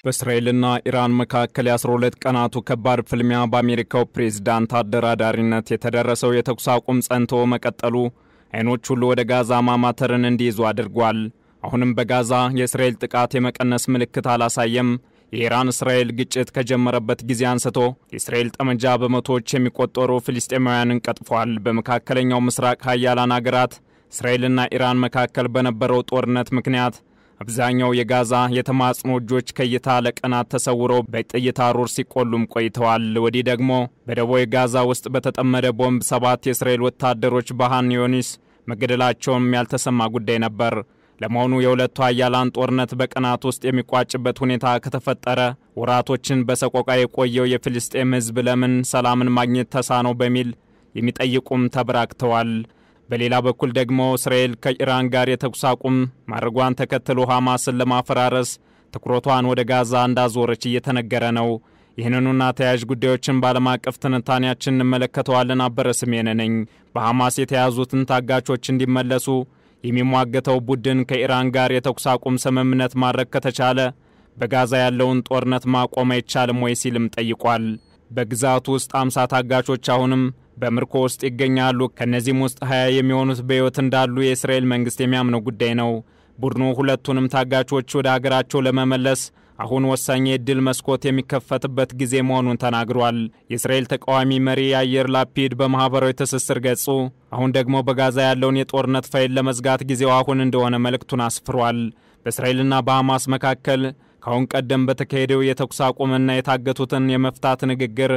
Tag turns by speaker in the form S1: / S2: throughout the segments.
S1: በእስራኤልና ኢራን መካከል የ12 ቀናቱ ከባድ ፍልሚያ በአሜሪካው ፕሬዝዳንት አደራዳሪነት የተደረሰው የተኩስ አቁም ጸንቶ መቀጠሉ አይኖች ሁሉ ወደ ጋዛ ማማተርን እንዲይዙ አድርጓል። አሁንም በጋዛ የእስራኤል ጥቃት የመቀነስ ምልክት አላሳየም። የኢራን እስራኤል ግጭት ከጀመረበት ጊዜ አንስቶ የእስራኤል ጠመንጃ በመቶዎች የሚቆጠሩ ፍልስጤማውያንን ቀጥፏል። በመካከለኛው ምስራቅ ኃያላን አገራት እስራኤልና ኢራን መካከል በነበረው ጦርነት ምክንያት አብዛኛው የጋዛ የተማጽኖ እጆች ከይታ ለቀናት ተሰውረው በጥይት አሩር ሲቆሉም ቆይተዋል። ወዲህ ደግሞ በደቡብ ጋዛ ውስጥ በተጠመደ ቦምብ 7 የእስራኤል ወታደሮች በኻን ዩኒስ መገደላቸውም ያልተሰማ ጉዳይ ነበር። ለመሆኑ የሁለቱ ኃያላን ጦርነት በቀናት ውስጥ የሚቋጭበት ሁኔታ ከተፈጠረ ወራቶችን በሰቆቃ የቆየው የፍልስጤም ሕዝብ ለምን ሰላምን ማግኘት ተሳነው በሚል የሚጠይቁም ተበራክተዋል። በሌላ በኩል ደግሞ እስራኤል ከኢራን ጋር የተኩስ አቁም ማድረጓን ተከትሎ ሐማስን ለማፈራረስ ትኩረቷን ወደ ጋዛ እንዳዞረች እየተነገረ ነው። ይህንኑና ተያያዥ ጉዳዮችን በዓለም አቀፍ ትንታኔያችን እንመለከተዋለን። አበረ ስሜነ ነኝ። በሐማስ የተያዙትን ታጋቾች እንዲመለሱ የሚሟገተው ቡድን ከኢራን ጋር የተኩስ አቁም ስምምነት ማድረግ ከተቻለ በጋዛ ያለውን ጦርነት ማቆም አይቻልም ወይ ሲልም ጠይቋል። በግዛቱ ውስጥ 50 ታጋቾች አሁንም በምርኮ ውስጥ ይገኛሉ። ከነዚህም ውስጥ 20 የሚሆኑት በሕይወት እንዳሉ የእስራኤል መንግስት የሚያምነው ጉዳይ ነው። ቡድኑ ሁለቱንም ታጋቾች ወደ ሀገራቸው ለመመለስ አሁን ወሳኝ የድል መስኮት የሚከፈትበት ጊዜ መሆኑን ተናግሯል። የእስራኤል ተቃዋሚ መሪ ያየር ላፒድ በማህበራዊ ትስስር ገጹ አሁን ደግሞ በጋዛ ያለውን የጦርነት ፋይል ለመዝጋት ጊዜው አሁን እንደሆነ መልእክቱን አስፍሯል። በእስራኤልና በሐማስ መካከል ካሁን ቀደም በተካሄደው የተኩስ አቁምና የታገቱትን የመፍታት ንግግር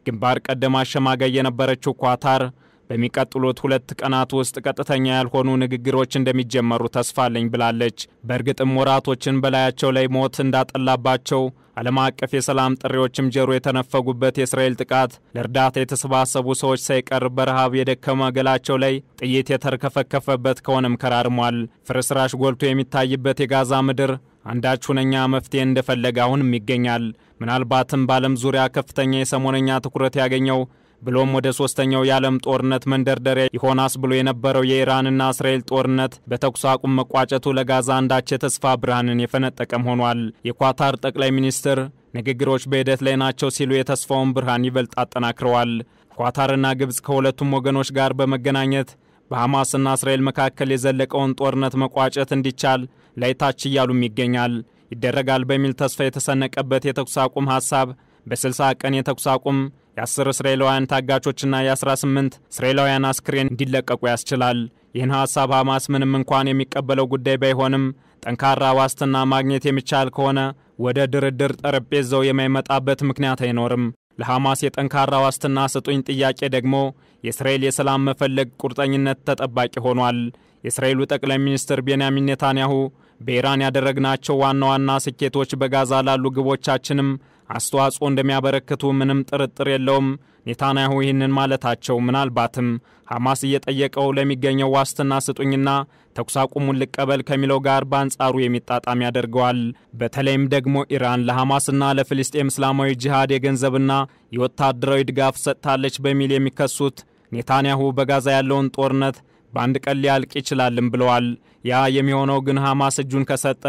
S1: ግንባር ቀደም አሸማጋይ የነበረችው ኳታር በሚቀጥሉት 2 ቀናት ውስጥ ቀጥተኛ ያልሆኑ ንግግሮች እንደሚጀመሩ ተስፋለኝ ብላለች። በእርግጥም ወራቶችን በላያቸው ላይ ሞት እንዳጠላባቸው ዓለም አቀፍ የሰላም ጥሪዎችም ጀሮ የተነፈጉበት የእስራኤል ጥቃት ለእርዳታ የተሰባሰቡ ሰዎች ሳይቀር በረሃብ የደከመ ገላቸው ላይ ጥይት የተርከፈከፈበት ከሆነም ከራርሟል። ፍርስራሽ ጎልቶ የሚታይበት የጋዛ ምድር አንዳች ሁነኛ መፍትሄ እንደፈለገ አሁንም ይገኛል። ምናልባትም በዓለም ዙሪያ ከፍተኛ የሰሞነኛ ትኩረት ያገኘው ብሎም ወደ 3ኛው የዓለም ጦርነት መንደርደሪያ ይሆናስ ብሎ የነበረው የኢራንና እስራኤል ጦርነት በተኩስ አቁም መቋጨቱ ለጋዛ አንዳች የተስፋ ብርሃንን የፈነጠቀም ሆኗል። የኳታር ጠቅላይ ሚኒስትር ንግግሮች በሂደት ላይ ናቸው ሲሉ የተስፋውን ብርሃን ይበልጥ አጠናክረዋል። ኳታርና ግብጽ ከሁለቱም ወገኖች ጋር በመገናኘት በሐማስና እስራኤል መካከል የዘለቀውን ጦርነት መቋጨት እንዲቻል ላይታች እያሉም ይገኛል። ይደረጋል በሚል ተስፋ የተሰነቀበት የተኩስ አቁም ሐሳብ በ60 ቀን የተኩስ አቁም የ10 እስራኤላውያን ታጋቾችና የ18 እስራኤላውያን አስክሬን እንዲለቀቁ ያስችላል። ይህን ሐሳብ ሐማስ ምንም እንኳን የሚቀበለው ጉዳይ ባይሆንም ጠንካራ ዋስትና ማግኘት የሚቻል ከሆነ ወደ ድርድር ጠረጴዛው የማይመጣበት ምክንያት አይኖርም። ለሐማስ የጠንካራ ዋስትና ስጡኝ ጥያቄ ደግሞ የእስራኤል የሰላም መፈለግ ቁርጠኝነት ተጠባቂ ሆኗል። የእስራኤሉ ጠቅላይ ሚኒስትር ቤንያሚን ኔታንያሁ በኢራን ያደረግናቸው ዋና ስኬቶች በጋዛ ላሉ ግቦቻችንም አስተዋጽኦ እንደሚያበረክቱ ምንም ጥርጥር የለውም። ኔታንያሁ ይህንን ማለታቸው ምናልባትም ሐማስ እየጠየቀው ለሚገኘው ዋስትና ስጡኝና ተኩስ አቁሙን ልቀበል ከሚለው ጋር በአንጻሩ የሚጣጣም ያደርገዋል። በተለይም ደግሞ ኢራን ለሐማስና ለፍልስጤም እስላማዊ ጂሃድ የገንዘብና የወታደራዊ ድጋፍ ሰጥታለች በሚል የሚከሱት ኔታንያሁ በጋዛ ያለውን ጦርነት በአንድ ቀን ሊያልቅ ይችላልም ብለዋል። ያ የሚሆነው ግን ሐማስ እጁን ከሰጠ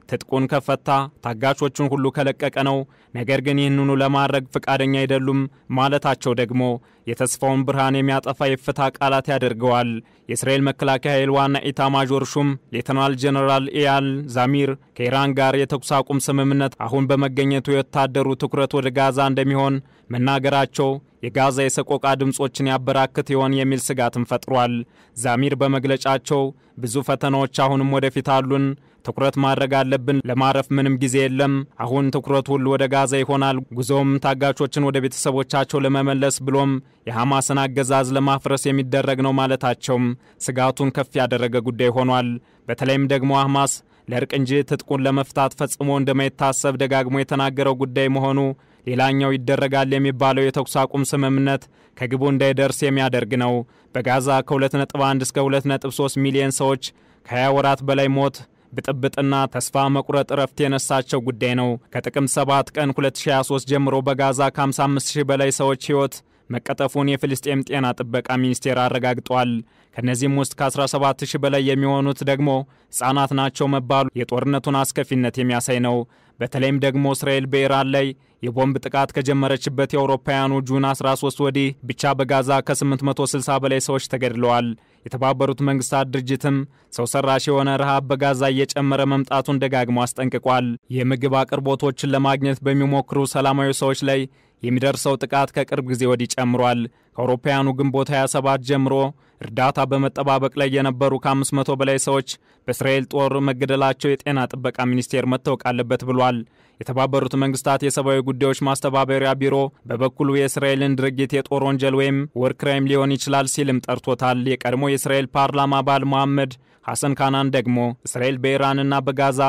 S1: ትጥቁን ከፈታ ታጋቾቹን ሁሉ ከለቀቀ ነው። ነገር ግን ይህንኑ ለማድረግ ፍቃደኛ አይደሉም ማለታቸው ደግሞ የተስፋውን ብርሃን የሚያጠፋ የፍታ ቃላት ያደርገዋል። የእስራኤል መከላከያ ኃይል ዋና ኢታማዦር ሹም ሌተናል ጀነራል ኢያል ዛሚር ከኢራን ጋር የተኩስ አቁም ስምምነት አሁን በመገኘቱ የወታደሩ ትኩረት ወደ ጋዛ እንደሚሆን መናገራቸው የጋዛ የሰቆቃ ድምጾችን ያበራክት ይሆን የሚል ስጋትን ፈጥሯል። ዛሚር በመግለጫቸው ብዙ ፈተናዎች አሁንም ወደፊት አሉን፣ ትኩረት ማድረግ አለብን፣ ለማረፍ ምንም ጊዜ የለም፣ አሁን ትኩረት ሁሉ ወደ ጋዛ ይሆናል፣ ጉዞም ታጋቾችን ወደ ቤተሰቦቻቸው ለመመለስ ብሎም የሐማስን አገዛዝ ለማፍረስ የሚደረግ ነው ማለታቸውም ስጋቱን ከፍ ያደረገ ጉዳይ ሆኗል። በተለይም ደግሞ ሐማስ ለእርቅ እንጂ ትጥቁን ለመፍታት ፈጽሞ እንደማይታሰብ ደጋግሞ የተናገረው ጉዳይ መሆኑ ሌላኛው ይደረጋል የሚባለው የተኩስ አቁም ስምምነት ከግቡ እንዳይደርስ የሚያደርግ ነው። በጋዛ ከ2.1 እስከ 2.3 ሚሊዮን ሰዎች ከ20 ወራት በላይ ሞት ብጥብጥና ተስፋ መቁረጥ ረፍት የነሳቸው ጉዳይ ነው። ከጥቅምት 7 ቀን 2023 ጀምሮ በጋዛ ከ55,000 በላይ ሰዎች ሕይወት መቀጠፉን የፍልስጤም ጤና ጥበቃ ሚኒስቴር አረጋግጧል። ከነዚህም ውስጥ ከ17000 በላይ የሚሆኑት ደግሞ ሕፃናት ናቸው መባሉ የጦርነቱን አስከፊነት የሚያሳይ ነው። በተለይም ደግሞ እስራኤል በኢራን ላይ የቦምብ ጥቃት ከጀመረችበት የአውሮፓውያኑ ጁን 13 ወዲህ ብቻ በጋዛ ከ860 በላይ ሰዎች ተገድለዋል። የተባበሩት መንግስታት ድርጅትም ሰው ሰራሽ የሆነ ረሃብ በጋዛ እየጨመረ መምጣቱን ደጋግሞ አስጠንቅቋል። የምግብ አቅርቦቶችን ለማግኘት በሚሞክሩ ሰላማዊ ሰዎች ላይ የሚደርሰው ጥቃት ከቅርብ ጊዜ ወዲህ ጨምሯል። ከአውሮፓውያኑ ግንቦት 27 ጀምሮ እርዳታ በመጠባበቅ ላይ የነበሩ ከ500 በላይ ሰዎች በእስራኤል ጦር መገደላቸው የጤና ጥበቃ ሚኒስቴር መታወቅ አለበት ብሏል። የተባበሩት መንግስታት የሰብአዊ ጉዳዮች ማስተባበሪያ ቢሮ በበኩሉ የእስራኤልን ድርጊት የጦር ወንጀል ወይም ወር ክራይም ሊሆን ይችላል ሲልም ጠርቶታል። የቀድሞ የእስራኤል ፓርላማ አባል መሐመድ ሐሰን ካናን ደግሞ እስራኤል በኢራንና በጋዛ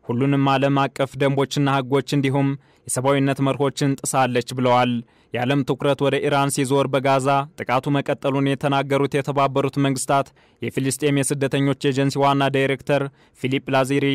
S1: ሁሉንም ዓለም አቀፍ ደንቦችና ህጎች እንዲሁም የሰብአዊነት መርሆችን ጥሳለች ብለዋል። የዓለም ትኩረት ወደ ኢራን ሲዞር በጋዛ ጥቃቱ መቀጠሉን የተናገሩት የተባበሩት መንግስታት የፍልስጤም የስደተኞች ኤጀንሲ ዋና ዳይሬክተር ፊሊፕ ላዚሪ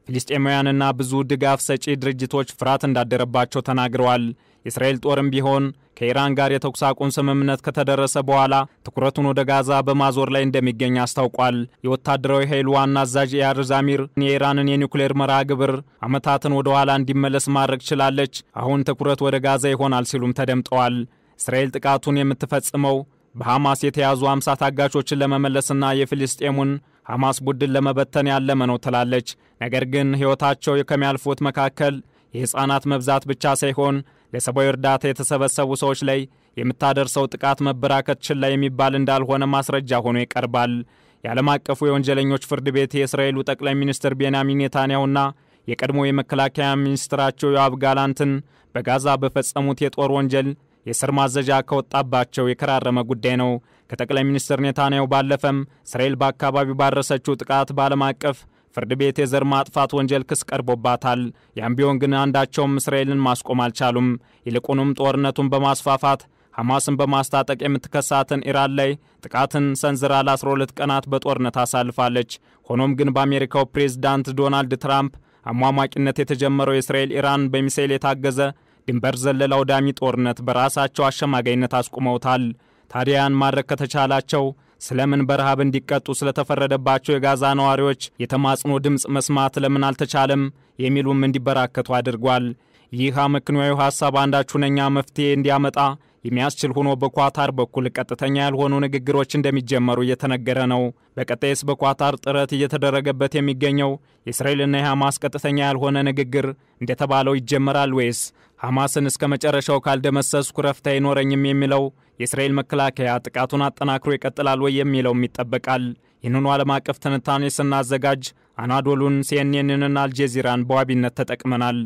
S1: ፍልስጤማውያንና ብዙ ድጋፍ ሰጪ ድርጅቶች ፍርሃት እንዳደረባቸው ተናግረዋል። የእስራኤል ጦርም ቢሆን ከኢራን ጋር የተኩስ አቁም ስምምነት ከተደረሰ በኋላ ትኩረቱን ወደ ጋዛ በማዞር ላይ እንደሚገኝ አስታውቋል። የወታደራዊ ኃይሉ ዋና አዛዥ ኢያር ዛሚር የኢራንን የኒውክሌር መርሃ ግብር ዓመታትን ወደ ኋላ እንዲመለስ ማድረግ ችላለች፣ አሁን ትኩረት ወደ ጋዛ ይሆናል ሲሉም ተደምጠዋል። እስራኤል ጥቃቱን የምትፈጽመው በሐማስ የተያዙ 50 ታጋቾችን ለመመለስና የፍልስጤሙን ሐማስ ቡድን ለመበተን ያለመ ነው ትላለች። ነገር ግን ሕይወታቸው ከሚያልፉት መካከል የሕፃናት መብዛት ብቻ ሳይሆን ለሰብአዊ እርዳታ የተሰበሰቡ ሰዎች ላይ የምታደርሰው ጥቃት መበራከት ችላ የሚባል እንዳልሆነ ማስረጃ ሆኖ ይቀርባል። የዓለም አቀፉ የወንጀለኞች ፍርድ ቤት የእስራኤሉ ጠቅላይ ሚኒስትር ቤንያሚን ኔታንያሁና የቀድሞ የመከላከያ ሚኒስትራቸው ዮአቭ ጋላንትን በጋዛ በፈጸሙት የጦር ወንጀል የስር ማዘዣ ከወጣባቸው የከራረመ ጉዳይ ነው። ከጠቅላይ ሚኒስትር ኔታንያሁ ባለፈም እስራኤል በአካባቢው ባደረሰችው ጥቃት በዓለም አቀፍ ፍርድ ቤት የዘር ማጥፋት ወንጀል ክስ ቀርቦባታል። ያም ቢሆን ግን አንዳቸውም እስራኤልን ማስቆም አልቻሉም። ይልቁንም ጦርነቱን በማስፋፋት ሐማስን በማስታጠቅ የምትከሳትን ኢራን ላይ ጥቃትን ሰንዝራ ለ12 ቀናት በጦርነት አሳልፋለች። ሆኖም ግን በአሜሪካው ፕሬዝዳንት ዶናልድ ትራምፕ አሟሟቂነት የተጀመረው የእስራኤል ኢራን በሚሳኤል የታገዘ ድንበር ዘለል አውዳሚ ጦርነት በራሳቸው አሸማጋይነት አስቆመውታል። ታዲያን ማድረግ ከተቻላቸው ስለምን በረሃብ እንዲቀጡ ስለተፈረደባቸው የጋዛ ነዋሪዎች የተማጽኖ ድምጽ መስማት ለምን አልተቻለም የሚሉም እንዲበራከቱ አድርጓል። ይህ አመክንዮአዊ ሐሳብ አንዳች ሁነኛ መፍትሄ እንዲያመጣ የሚያስችል ሆኖ በኳታር በኩል ቀጥተኛ ያልሆኑ ንግግሮች እንደሚጀመሩ እየተነገረ ነው። በቀጣይስ በኳታር ጥረት እየተደረገበት የሚገኘው የእስራኤልና የሐማስ ቀጥተኛ ያልሆነ ንግግር እንደተባለው ይጀመራል ወይስ ሐማስን እስከ መጨረሻው ካልደመሰስኩ ረፍት አይኖረኝም የሚለው የእስራኤል መከላከያ ጥቃቱን አጠናክሮ ይቀጥላል ወይ የሚለውም ይጠበቃል። ይህንኑ ዓለም አቀፍ ትንታኔ ስናዘጋጅ አናዶሉን፣ ሲኤንኤንንና አልጀዚራን በዋቢነት ተጠቅመናል።